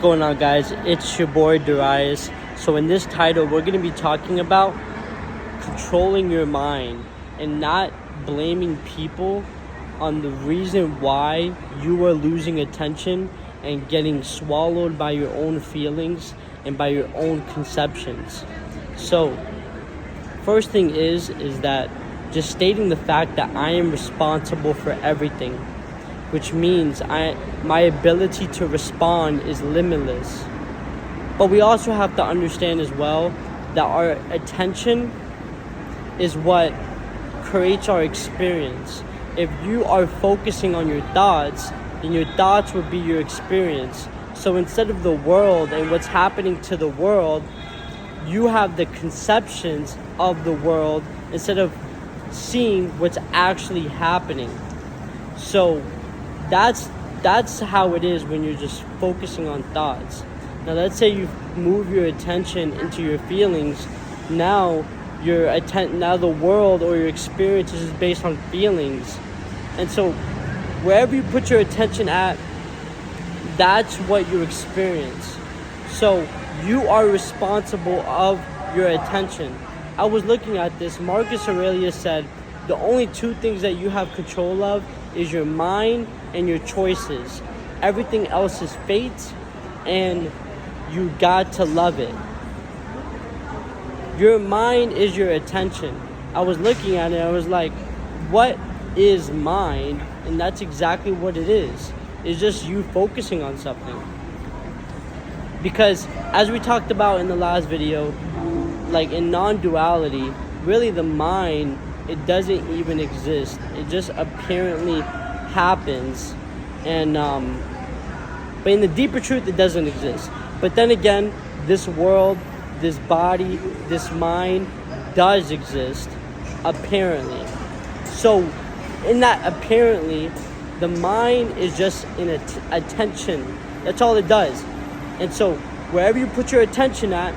Going on, guys? It's your boy Darius. So in this title we're going to be talking about controlling your mind and not blaming people on the reason why you are losing attention and getting swallowed by your own feelings and by your own conceptions. So first thing is that just stating the fact that I am responsible for everything, which means my ability to respond is limitless. But we also have to understand as well that our attention is what creates our experience. If you are focusing on your thoughts, then your thoughts would be your experience. So instead of the world and what's happening to the world, you have the conceptions of the world instead of seeing what's actually happening. So that's how it is when you're just focusing on thoughts. Now let's say you move your attention into your feelings. Now now the world or your experiences is based on feelings. And so wherever you put your attention at, that's what you experience. So you are responsible of your attention. I was looking at this. Marcus Aurelius said the only two things that you have control of is your mind and your choices. Everything else is fate, and you got to love it. Your mind is your attention. I was looking at it, I was like, what is mind? And that's exactly what it is. It's just you focusing on something. Because as we talked about in the last video, like in non-duality, really the mind, it doesn't even exist. It just apparently happens. And but in the deeper truth, it doesn't exist. But then again, this world, this body, this mind does exist, apparently. So in that apparently, the mind is just in attention. That's all it does. And so wherever you put your attention at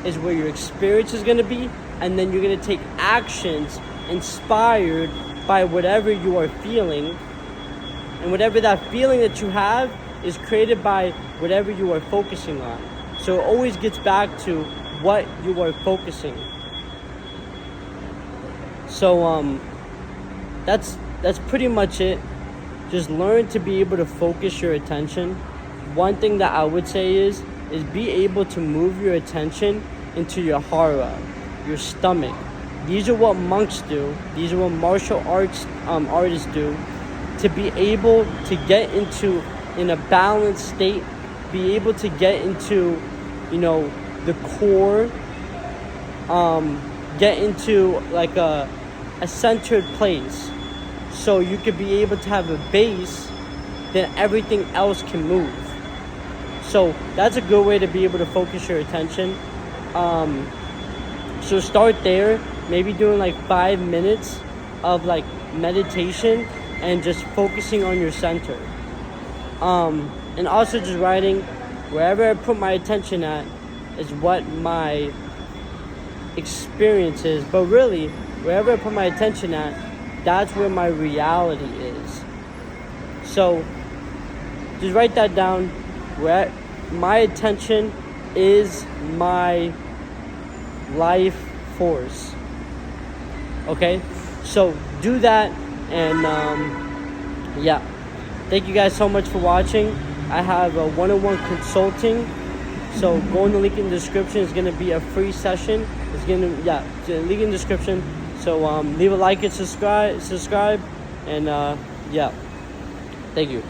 is where your experience is going to be, and then you're going to take actions inspired by whatever you are feeling. And whatever that feeling that you have is created by whatever you are focusing on. So it always gets back to what you are focusing. So that's pretty much it. Just learn to be able to focus your attention. One thing that I would say is be able to move your attention into your hara, your stomach. These are what monks do. These are what martial arts artists do, to be able to get into in a balanced state, be able to get into, the core, get into like a centered place, so you could be able to have a base, then everything else can move. So that's a good way to be able to focus your attention. So start there, maybe doing like 5 minutes of like meditation and just focusing on your center. And also just writing, wherever I put my attention at is what my experience is. But really, wherever I put my attention at, that's where my reality is. So just write that down. Where my attention is my life force. Okay? So do that, and yeah. Thank you guys so much for watching. I have a one-on-one consulting. So go in the link in the description. It's gonna be a free session. It's the link in the description. So leave a like and subscribe, and yeah. Thank you.